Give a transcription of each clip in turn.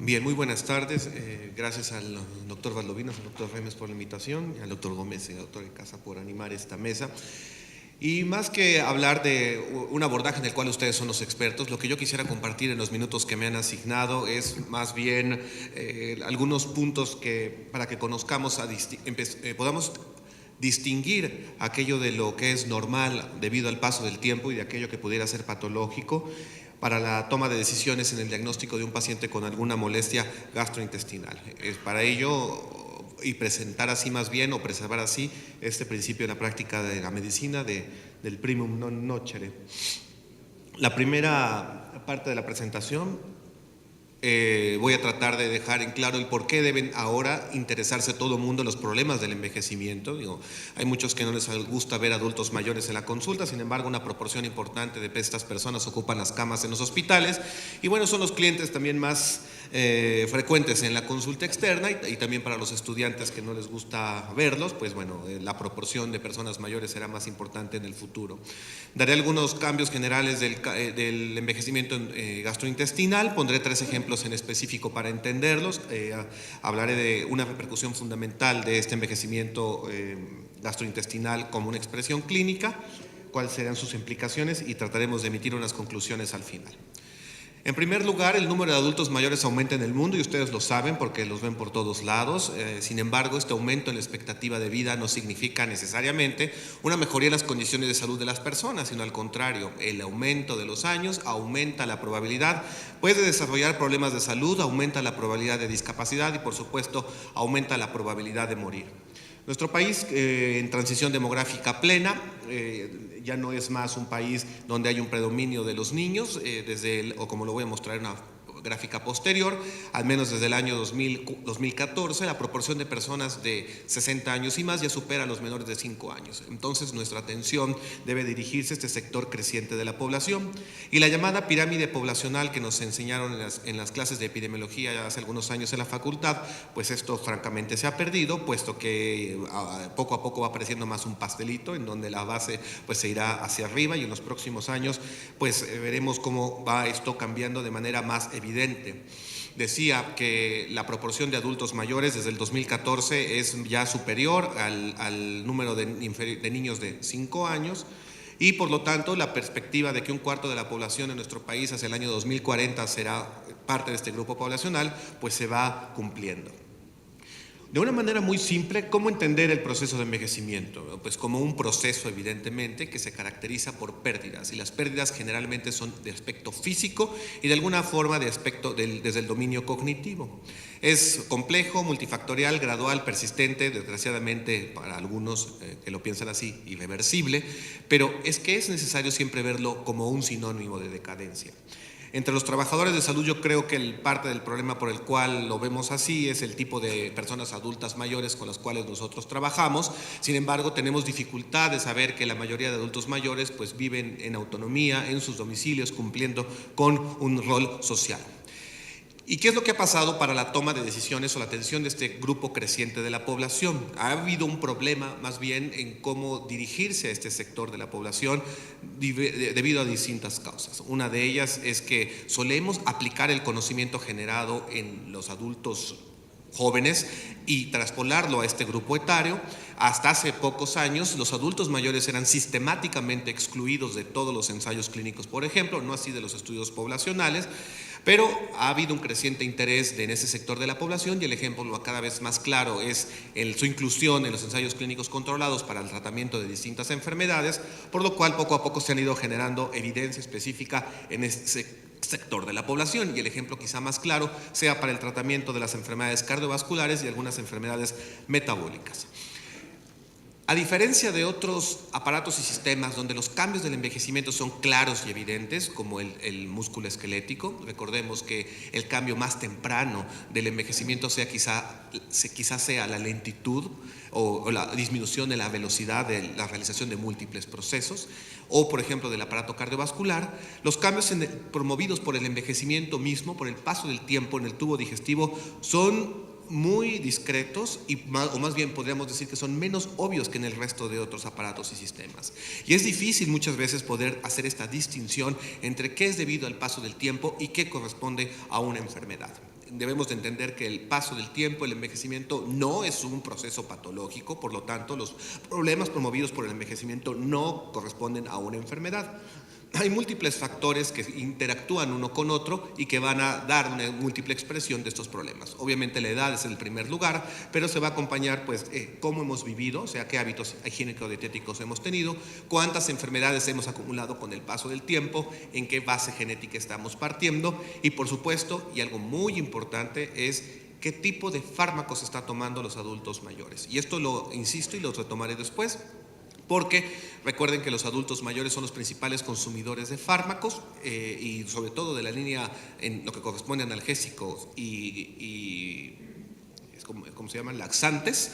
Bien, muy buenas tardes. Gracias al doctor Valdovinos, al doctor Remes por la invitación, y al doctor Gómez y al doctor Casa por animar esta mesa. Y más que hablar de un abordaje en el cual ustedes son los expertos, lo que yo quisiera compartir en los minutos que me han asignado es más bien algunos puntos para que conozcamos, podamos distinguir aquello de lo que es normal debido al paso del tiempo y de aquello que pudiera ser patológico para la toma de decisiones en el diagnóstico de un paciente con alguna molestia gastrointestinal. Para ello, y presentar así más bien, o preservar así, este principio en la práctica de la medicina del primum non nocere. La primera parte de la presentación voy a tratar de dejar en claro el por qué deben ahora interesarse todo el mundo en los problemas del envejecimiento. Hay muchos que no les gusta ver adultos mayores en la consulta, sin embargo una proporción importante de estas personas ocupan las camas en los hospitales y bueno, son los clientes también más frecuentes en la consulta externa y también para los estudiantes que no les gusta verlos, pues bueno, la proporción de personas mayores será más importante en el futuro. Daré algunos cambios generales del envejecimiento gastrointestinal, pondré 3 ejemplos en específico para entenderlos, hablaré de una repercusión fundamental de este envejecimiento gastrointestinal como una expresión clínica, cuáles serán sus implicaciones y trataremos de emitir unas conclusiones al final. En primer lugar, el número de adultos mayores aumenta en el mundo y ustedes lo saben porque los ven por todos lados. Sin embargo, este aumento en la expectativa de vida no significa necesariamente una mejoría en las condiciones de salud de las personas, sino al contrario, el aumento de los años aumenta la probabilidad de desarrollar problemas de salud, aumenta la probabilidad de discapacidad y, por supuesto, aumenta la probabilidad de morir. Nuestro país en transición demográfica plena, ya no es más un país donde hay un predominio de los niños, o como lo voy a mostrar en una gráfica posterior, al menos desde el año 2014, la proporción de personas de 60 años y más ya supera a los menores de 5 años. Entonces, nuestra atención debe dirigirse a este sector creciente de la población. Y la llamada pirámide poblacional que nos enseñaron en las clases de epidemiología ya hace algunos años en la facultad, pues esto francamente se ha perdido, puesto que poco a poco va apareciendo más un pastelito en donde la base pues se irá hacia arriba y en los próximos años pues veremos cómo va esto cambiando de manera más evidente. Decía que la proporción de adultos mayores desde el 2014 es ya superior al número de niños de 5 años y por lo tanto la perspectiva de que un cuarto de la población en nuestro país hacia el año 2040 será parte de este grupo poblacional pues se va cumpliendo. De una manera muy simple, ¿cómo entender el proceso de envejecimiento? Pues como un proceso, evidentemente, que se caracteriza por pérdidas, y las pérdidas generalmente son de aspecto físico y de alguna forma de aspecto desde el dominio cognitivo. Es complejo, multifactorial, gradual, persistente, desgraciadamente para algunos que lo piensan así, irreversible, pero es que es necesario siempre verlo como un sinónimo de decadencia. Entre los trabajadores de salud yo creo que parte del problema por el cual lo vemos así es el tipo de personas adultas mayores con las cuales nosotros trabajamos. Sin embargo, tenemos dificultad de saber que la mayoría de adultos mayores pues viven en autonomía, en sus domicilios, cumpliendo con un rol social. ¿Y qué es lo que ha pasado para la toma de decisiones o la atención de este grupo creciente de la población? Ha habido un problema más bien en cómo dirigirse a este sector de la población debido a distintas causas. Una de ellas es que solemos aplicar el conocimiento generado en los adultos jóvenes y traspolarlo a este grupo etario. Hasta hace pocos años los adultos mayores eran sistemáticamente excluidos de todos los ensayos clínicos, por ejemplo, no así de los estudios poblacionales, pero ha habido un creciente interés en ese sector de la población y el ejemplo cada vez más claro es su inclusión en los ensayos clínicos controlados para el tratamiento de distintas enfermedades, por lo cual poco a poco se han ido generando evidencia específica en ese sector de la población y el ejemplo quizá más claro sea para el tratamiento de las enfermedades cardiovasculares y algunas enfermedades metabólicas. A diferencia de otros aparatos y sistemas donde los cambios del envejecimiento son claros y evidentes, como el músculo esquelético, recordemos que el cambio más temprano del envejecimiento quizá sea la lentitud o la disminución de la velocidad de la realización de múltiples procesos, o por ejemplo del aparato cardiovascular, los cambios promovidos por el envejecimiento mismo, por el paso del tiempo en el tubo digestivo, son muy discretos o más bien podríamos decir que son menos obvios que en el resto de otros aparatos y sistemas. Y es difícil muchas veces poder hacer esta distinción entre qué es debido al paso del tiempo y qué corresponde a una enfermedad. debemos de entender que el paso del tiempo, el envejecimiento, no es un proceso patológico, por lo tanto, los problemas promovidos por el envejecimiento no corresponden a una enfermedad. Hay múltiples factores que interactúan uno con otro y que van a dar una múltiple expresión de estos problemas. Obviamente la edad es el primer lugar, pero se va a acompañar pues cómo hemos vivido, o sea, qué hábitos higiénico-dietéticos hemos tenido, cuántas enfermedades hemos acumulado con el paso del tiempo, en qué base genética estamos partiendo y por supuesto, y algo muy importante es qué tipo de fármacos está tomando los adultos mayores. Y esto lo insisto y lo retomaré después, porque recuerden que los adultos mayores son los principales consumidores de fármacos y sobre todo de la línea en lo que corresponde a analgésicos y ¿cómo se llaman? Laxantes,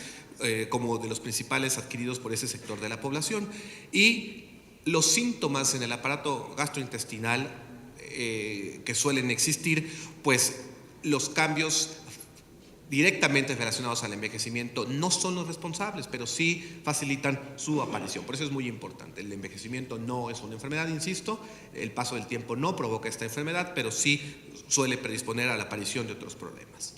como de los principales adquiridos por ese sector de la población. Y los síntomas en el aparato gastrointestinal que suelen existir, pues los cambios directamente relacionados al envejecimiento no son los responsables, pero sí facilitan su aparición. Por eso es muy importante. El envejecimiento no es una enfermedad, insisto, el paso del tiempo no provoca esta enfermedad, pero sí suele predisponer a la aparición de otros problemas.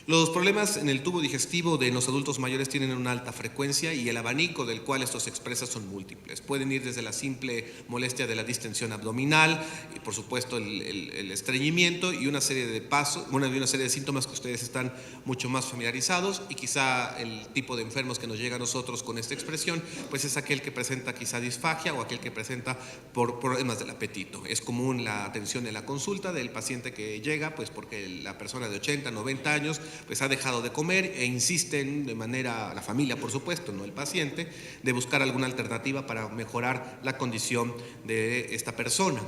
Los problemas en el tubo digestivo de los adultos mayores tienen una alta frecuencia y el abanico del cual estos se expresa son múltiples. Pueden ir desde la simple molestia de la distensión abdominal y por supuesto el estreñimiento y una serie de una serie de síntomas que ustedes están mucho más familiarizados y quizá el tipo de enfermos que nos llega a nosotros con esta expresión pues es aquel que presenta quizá disfagia o aquel que presenta por problemas del apetito. Es común la atención en la consulta del paciente que llega pues porque la persona de 80, 90 años pues ha dejado de comer e insisten de manera, la familia por supuesto, no el paciente, de buscar alguna alternativa para mejorar la condición de esta persona.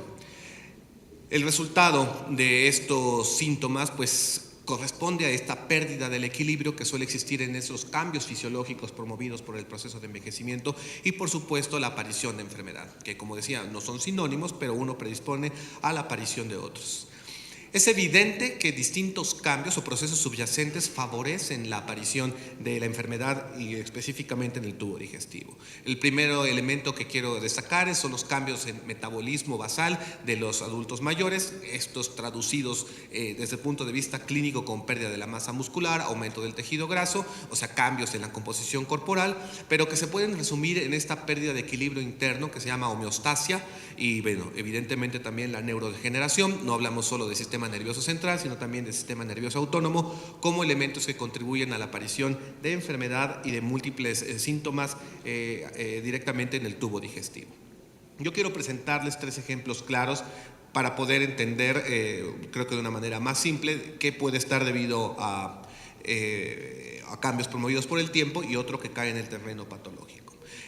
El resultado de estos síntomas pues corresponde a esta pérdida del equilibrio que suele existir en esos cambios fisiológicos promovidos por el proceso de envejecimiento y por supuesto la aparición de enfermedad, que como decía no son sinónimos, pero uno predispone a la aparición de otros. Es evidente que distintos cambios o procesos subyacentes favorecen la aparición de la enfermedad y específicamente en el tubo digestivo. El primer elemento que quiero destacar son los cambios en metabolismo basal de los adultos mayores, estos traducidos desde el punto de vista clínico con pérdida de la masa muscular, aumento del tejido graso, o sea, cambios en la composición corporal, pero que se pueden resumir en esta pérdida de equilibrio interno que se llama homeostasia y, bueno, evidentemente también la neurodegeneración. No hablamos solo de sistema nervioso central, sino también del sistema nervioso autónomo, como elementos que contribuyen a la aparición de enfermedad y de múltiples síntomas directamente en el tubo digestivo. Yo quiero presentarles 3 ejemplos claros para poder entender, creo que de una manera más simple, qué puede estar debido a cambios promovidos por el tiempo y otro que cae en el terreno patológico.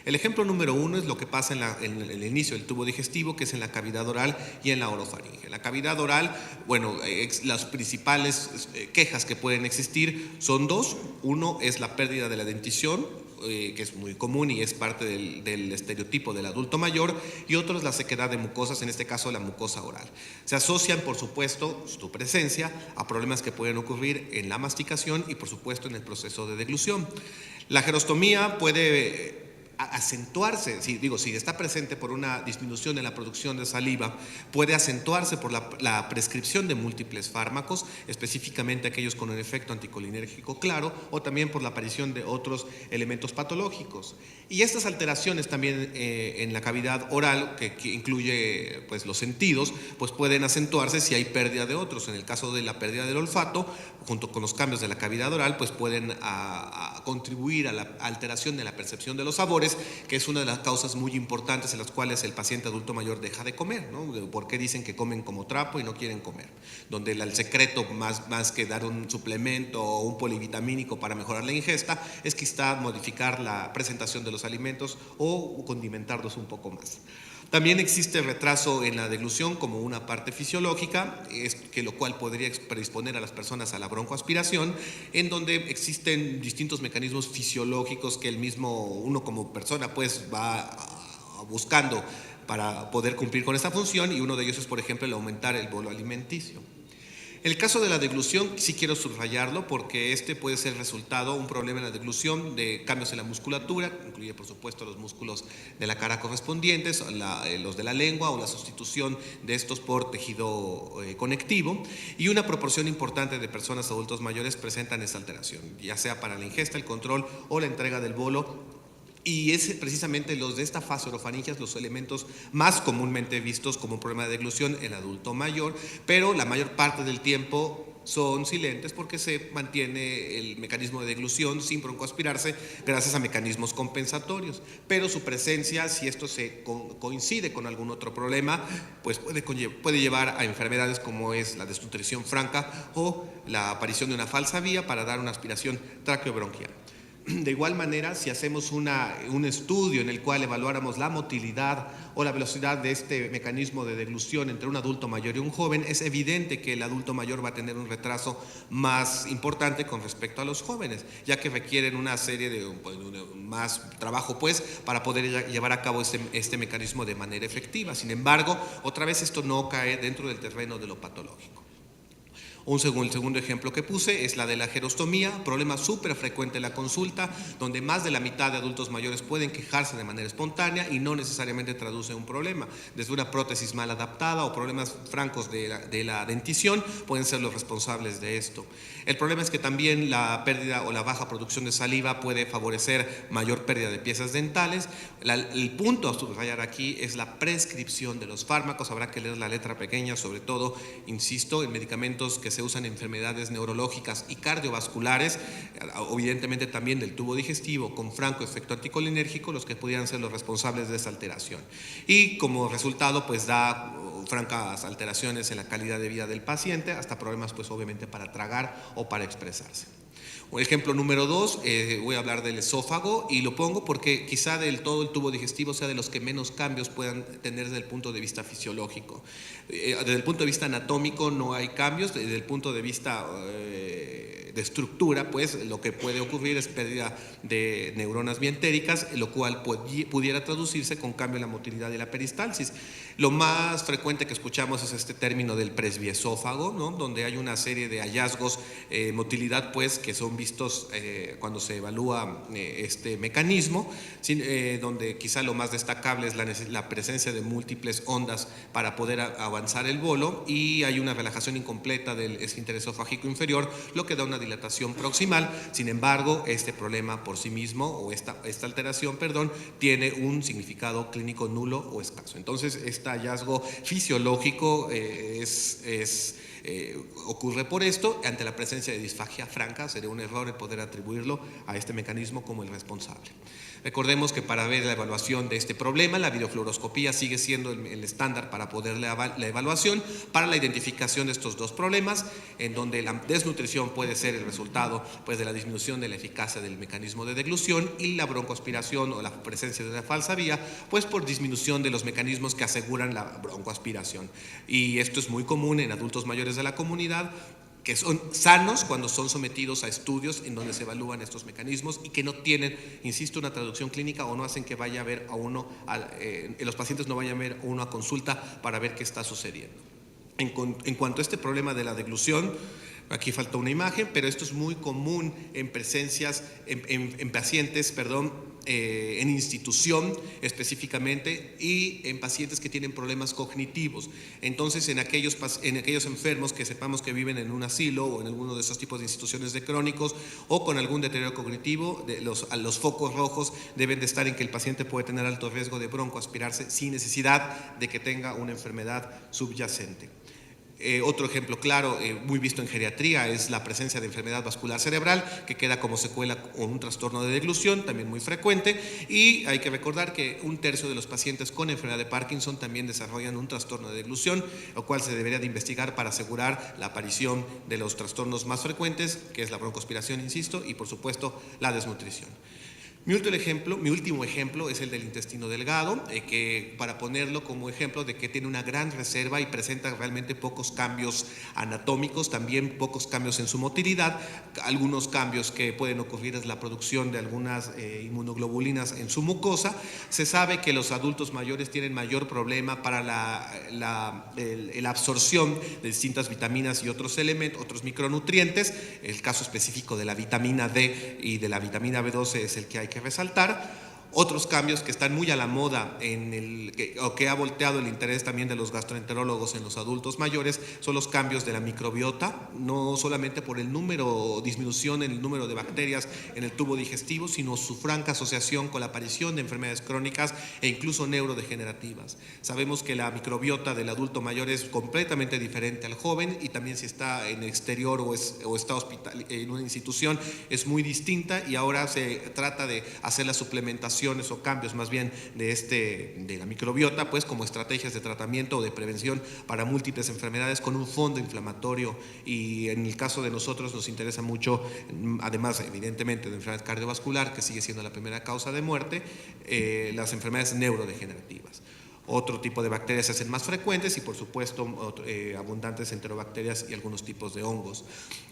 El ejemplo número 1 es lo que pasa en el inicio del tubo digestivo, que es en la cavidad oral y en la orofaringe. En la cavidad oral, bueno, las principales quejas que pueden existir son 2. Uno es la pérdida de la dentición, que es muy común y es parte del estereotipo del adulto mayor, y otro es la sequedad de mucosas, en este caso la mucosa oral. Se asocian, por supuesto, su presencia a problemas que pueden ocurrir en la masticación y, por supuesto, en el proceso de deglución. La gerostomía puede acentuarse, si está presente por una disminución en la producción de saliva, puede acentuarse por la prescripción de múltiples fármacos, específicamente aquellos con un efecto anticolinérgico claro, o también por la aparición de otros elementos patológicos. Y estas alteraciones también en la cavidad oral, que incluye pues, los sentidos, pues pueden acentuarse si hay pérdida de otros. En el caso de la pérdida del olfato, junto con los cambios de la cavidad oral, pues pueden contribuir a la alteración de la percepción de los sabores, que es una de las causas muy importantes en las cuales el paciente adulto mayor deja de comer, ¿no? ¿Por qué dicen que comen como trapo y no quieren comer? Donde el secreto, más que dar un suplemento o un polivitamínico para mejorar la ingesta, es quizá modificar la presentación de los alimentos o condimentarlos un poco más. También existe retraso en la deglución como una parte fisiológica, lo cual podría predisponer a las personas a la broncoaspiración, en donde existen distintos mecanismos fisiológicos que uno como persona pues va buscando para poder cumplir con esta función, y uno de ellos es, por ejemplo, el aumentar el bolo alimenticio. El caso de la deglución sí quiero subrayarlo porque este puede ser resultado, un problema en la deglución de cambios en la musculatura, incluye por supuesto los músculos de la cara correspondientes, los de la lengua o la sustitución de estos por tejido conectivo, y una proporción importante de personas adultos mayores presentan esta alteración, ya sea para la ingesta, el control o la entrega del bolo. Y es precisamente los de esta fase orofaringeas los elementos más comúnmente vistos como un problema de deglución en adulto mayor, pero la mayor parte del tiempo son silentes porque se mantiene el mecanismo de deglución sin broncoaspirarse gracias a mecanismos compensatorios. Pero su presencia, si esto se coincide con algún otro problema, pues puede llevar a enfermedades como es la desnutrición franca o la aparición de una falsa vía para dar una aspiración traqueobronquial. De igual manera, si hacemos un estudio en el cual evaluáramos la motilidad o la velocidad de este mecanismo de deglución entre un adulto mayor y un joven, es evidente que el adulto mayor va a tener un retraso más importante con respecto a los jóvenes, ya que requieren una serie de más trabajo para poder llevar a cabo este mecanismo de manera efectiva. Sin embargo, otra vez esto no cae dentro del terreno de lo patológico. El segundo ejemplo que puse es la de la gerostomía, problema súper frecuente en la consulta, donde más de la mitad de adultos mayores pueden quejarse de manera espontánea y no necesariamente traduce un problema. Desde una prótesis mal adaptada o problemas francos de la dentición pueden ser los responsables de esto. El problema es que también la pérdida o la baja producción de saliva puede favorecer mayor pérdida de piezas dentales. El punto a subrayar aquí es la prescripción de los fármacos. Habrá que leer la letra pequeña, sobre todo, insisto, en medicamentos que se usan en enfermedades neurológicas y cardiovasculares, evidentemente también del tubo digestivo con franco efecto anticolinérgico, los que pudieran ser los responsables de esa alteración. Y como resultado, pues da francas alteraciones en la calidad de vida del paciente, hasta problemas, pues obviamente, para tragar o para expresarse. El ejemplo número 2, voy a hablar del esófago y lo pongo porque quizá del todo el tubo digestivo sea de los que menos cambios puedan tener desde el punto de vista fisiológico. Desde el punto de vista anatómico no hay cambios, desde el punto de vista de estructura, pues lo que puede ocurrir es pérdida de neuronas mientéricas, lo cual pudiera traducirse con cambio en la motilidad y la peristalsis. Lo más frecuente que escuchamos es este término del presbiesófago, ¿no? Donde hay una serie de hallazgos motilidad, pues, que son vistos cuando se evalúa este mecanismo, donde quizá lo más destacable es la presencia de múltiples ondas para poder avanzar el bolo, y hay una relajación incompleta del esfínter esofágico inferior, lo que da una dilatación proximal. Sin embargo, este problema por sí mismo, o esta alteración, tiene un significado clínico nulo o escaso. Entonces, este hallazgo fisiológico ocurre por esto. Ante la presencia de disfagia franca, sería un error el poder atribuirlo a este mecanismo como el responsable. Recordemos que para ver la evaluación de este problema, la videofluoroscopía sigue siendo el estándar para poder la evaluación para la identificación de estos dos problemas, en donde la desnutrición puede ser el resultado, pues, de la disminución de la eficacia del mecanismo de deglución, y la broncoaspiración o la presencia de una falsa vía, pues por disminución de los mecanismos que aseguran la broncoaspiración. Y esto es muy común en adultos mayores de la comunidad, que son sanos cuando son sometidos a estudios en donde se evalúan estos mecanismos y que no tienen, insisto, una traducción clínica, o no hacen que vaya a ver a uno, los pacientes no vayan a ver a uno a consulta para ver qué está sucediendo. En cuanto a este problema de la deglución, aquí falta una imagen, pero esto es muy común en presencias, en pacientes, en institución específicamente, y en pacientes que tienen problemas cognitivos. Entonces, en aquellos enfermos que sepamos que viven en un asilo o en alguno de esos tipos de instituciones de crónicos o con algún deterioro cognitivo, los focos rojos deben de estar en que el paciente puede tener alto riesgo de broncoaspirarse sin necesidad de que tenga una enfermedad subyacente. Otro ejemplo claro, muy visto en geriatría, es la presencia de enfermedad vascular cerebral, que queda como secuela con un trastorno de deglución, también muy frecuente. Y hay que recordar que 1/3 de los pacientes con enfermedad de Parkinson también desarrollan un trastorno de deglución, lo cual se debería de investigar para asegurar la aparición de los trastornos más frecuentes, que es la broncoaspiración, insisto, y por supuesto la desnutrición. Mi último ejemplo es el del intestino delgado, que para ponerlo como ejemplo de que tiene una gran reserva y presenta realmente pocos cambios anatómicos, también pocos cambios en su motilidad, algunos cambios que pueden ocurrir es la producción de algunas inmunoglobulinas en su mucosa. Se sabe que los adultos mayores tienen mayor problema para la absorción de distintas vitaminas y otros elementos, otros micronutrientes. El caso específico de la vitamina D y de la vitamina B12 es el que hay que resaltar. Otros cambios que están muy a la moda o que ha volteado el interés también de los gastroenterólogos en los adultos mayores son los cambios de la microbiota, no solamente por disminución en el número de bacterias en el tubo digestivo, sino su franca asociación con la aparición de enfermedades crónicas e incluso neurodegenerativas. Sabemos que la microbiota del adulto mayor es completamente diferente al joven, y también si está en el exterior o está en una institución es muy distinta, y ahora se trata de hacer la suplementación o cambios más bien de la microbiota, pues como estrategias de tratamiento o de prevención para múltiples enfermedades con un fondo inflamatorio. Y en el caso de nosotros nos interesa mucho, además evidentemente de enfermedad cardiovascular, que sigue siendo la primera causa de muerte, las enfermedades neurodegenerativas. Otro tipo de bacterias se hacen más frecuentes y, por supuesto, abundantes enterobacterias y algunos tipos de hongos.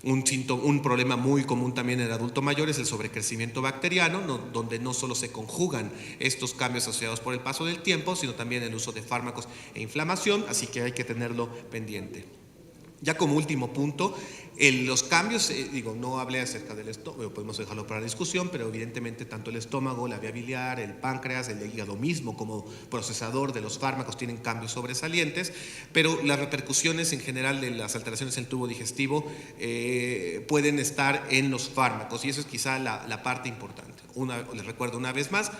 Un problema muy común también en el adulto mayor es el sobrecrecimiento bacteriano, donde no solo se conjugan estos cambios asociados por el paso del tiempo, sino también el uso de fármacos e inflamación, así que hay que tenerlo pendiente. Ya como último punto, los cambios, no hablé acerca del estómago, podemos dejarlo para la discusión, pero evidentemente tanto el estómago, la vía biliar, el páncreas, el hígado mismo como procesador de los fármacos tienen cambios sobresalientes, pero las repercusiones en general de las alteraciones en el tubo digestivo pueden estar en los fármacos, y eso es quizá la parte importante. Les recuerdo una vez más,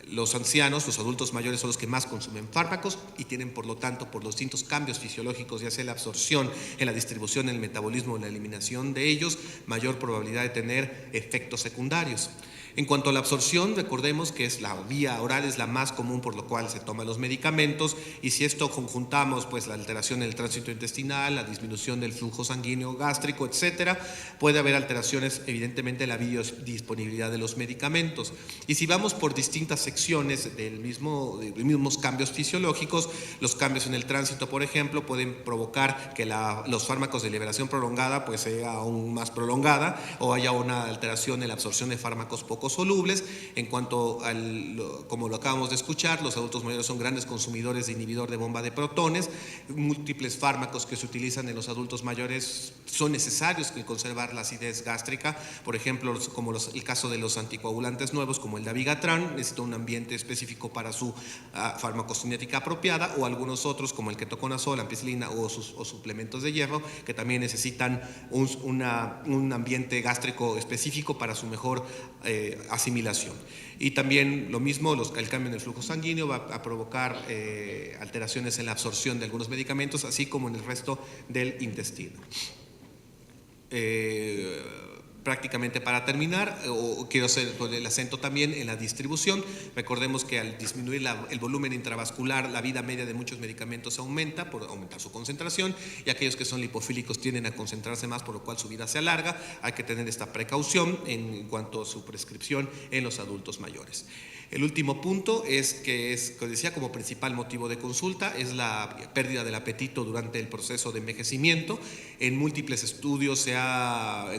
los ancianos, los adultos mayores son los que más consumen fármacos y tienen, por lo tanto, por los distintos cambios fisiológicos, ya sea en la absorción, en la distribución, en el metabolismo, en la eliminación de ellos, mayor probabilidad de tener efectos secundarios. En cuanto a la absorción, recordemos que la vía oral es la más común por lo cual se toman los medicamentos, y si esto conjuntamos pues la alteración en el tránsito intestinal, la disminución del flujo sanguíneo gástrico, etcétera, puede haber alteraciones evidentemente en la biodisponibilidad de los medicamentos. Y si vamos por distintas secciones de los mismos cambios fisiológicos, los cambios en el tránsito, por ejemplo, pueden provocar que los fármacos de liberación prolongada pues sea aún más prolongada, o haya una alteración en la absorción de fármacos poco solubles. En cuanto como lo acabamos de escuchar, los adultos mayores son grandes consumidores de inhibidor de bomba de protones. Múltiples fármacos que se utilizan en los adultos mayores son necesarios que conservar la acidez gástrica. Por ejemplo, como el caso de los anticoagulantes nuevos, como el dabigatran, necesita un ambiente específico para su farmacocinética apropiada, o algunos otros como el ketoconazol, la ampicilina o suplementos de hierro, que también necesitan un ambiente gástrico específico para su mejor asimilación. Y también lo mismo, el cambio en el flujo sanguíneo va a provocar alteraciones en la absorción de algunos medicamentos, así como en el resto del intestino. Prácticamente para terminar, quiero hacer el acento también en la distribución. Recordemos que al disminuir el volumen intravascular, la vida media de muchos medicamentos aumenta por aumentar su concentración, y aquellos que son lipofílicos tienden a concentrarse más, por lo cual su vida se alarga. Hay que tener esta precaución en cuanto a su prescripción en los adultos mayores. El último punto como decía, como principal motivo de consulta es la pérdida del apetito durante el proceso de envejecimiento. En múltiples estudios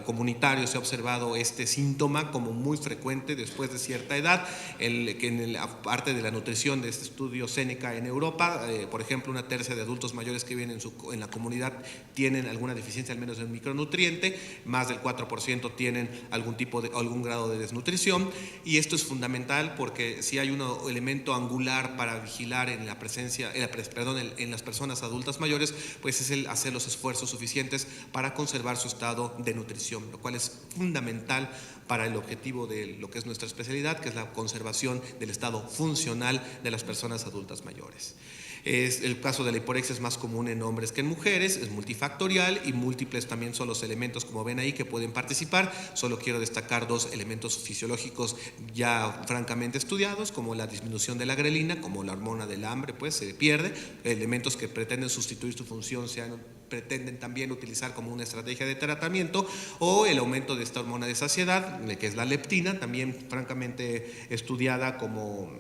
comunitarios se ha observado este síntoma como muy frecuente después de cierta edad, que en la parte de la nutrición de este estudio Seneca en Europa, por ejemplo, una tercia de adultos mayores que viven en la comunidad tienen alguna deficiencia al menos de un micronutriente, más del 4% tienen algún grado de desnutrición, y esto es fundamental porque si hay un elemento angular para vigilar en las personas adultas mayores, pues es el hacer los esfuerzos suficientes para conservar su estado de nutrición, lo cual es fundamental para el objetivo de lo que es nuestra especialidad, que es la conservación del estado funcional de las personas adultas mayores. El caso de la hiporexia es más común en hombres que en mujeres, es multifactorial y múltiples también son los elementos, como ven ahí, que pueden participar. Solo quiero destacar dos elementos fisiológicos ya francamente estudiados, como la disminución de la grelina, como la hormona del hambre, pues se pierde. Elementos que pretenden sustituir su función pretenden también utilizar como una estrategia de tratamiento, o el aumento de esta hormona de saciedad, que es la leptina, también francamente estudiada como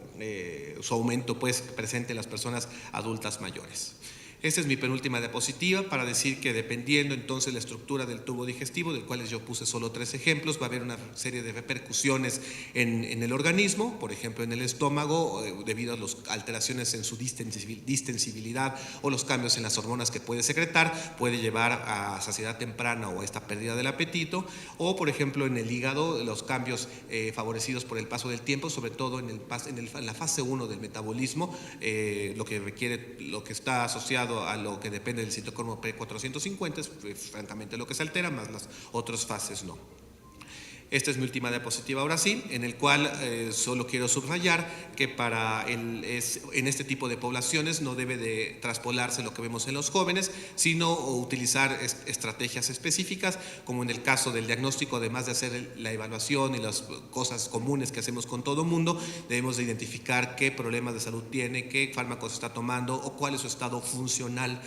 su aumento pues presente en las personas adultas mayores. Esta es mi penúltima diapositiva para decir que dependiendo entonces la estructura del tubo digestivo, del cual yo puse solo 3 ejemplos, va a haber una serie de repercusiones en el organismo, por ejemplo en el estómago, debido a las alteraciones en su distensibilidad o los cambios en las hormonas que puede secretar, puede llevar a saciedad temprana o a esta pérdida del apetito, o por ejemplo en el hígado, los cambios favorecidos por el paso del tiempo, sobre todo en la fase 1 del metabolismo, lo que está asociado a lo que depende del citocromo P450 es francamente lo que se altera, más las otras fases no. Esta es mi última diapositiva ahora sí, en el cual solo quiero subrayar que en este tipo de poblaciones no debe de traspolarse lo que vemos en los jóvenes, sino utilizar estrategias específicas, como en el caso del diagnóstico, además de hacer la evaluación y las cosas comunes que hacemos con todo mundo, debemos de identificar qué problemas de salud tiene, qué fármacos está tomando o cuál es su estado funcional.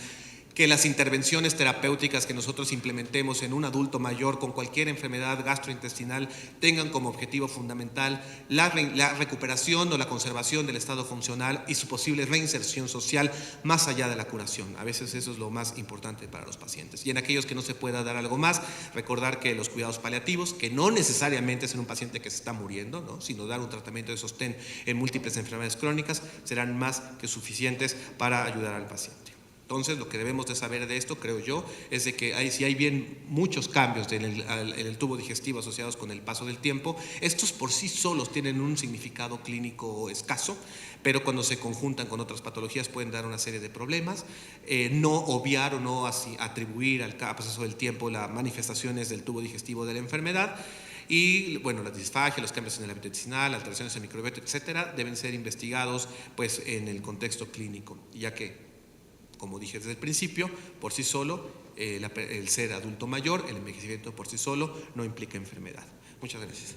Que las intervenciones terapéuticas que nosotros implementemos en un adulto mayor con cualquier enfermedad gastrointestinal tengan como objetivo fundamental la recuperación o la conservación del estado funcional y su posible reinserción social más allá de la curación. A veces eso es lo más importante para los pacientes. Y en aquellos que no se pueda dar algo más, recordar que los cuidados paliativos, que no necesariamente es en un paciente que se está muriendo, ¿no?, sino dar un tratamiento de sostén en múltiples enfermedades crónicas, serán más que suficientes para ayudar al paciente. Entonces, lo que debemos de saber de esto, creo yo, es de que si hay bien muchos cambios en el tubo digestivo asociados con el paso del tiempo, estos por sí solos tienen un significado clínico escaso, pero cuando se conjuntan con otras patologías pueden dar una serie de problemas. No obviar o no atribuir al paso del tiempo las manifestaciones del tubo digestivo de la enfermedad. Y bueno, la disfagia, los cambios en el hábito intestinal, alteraciones en el microbiota, etcétera, deben ser investigados pues, en el contexto clínico, ya que, como dije desde el principio, por sí solo, el ser adulto mayor, el envejecimiento por sí solo, no implica enfermedad. Muchas gracias.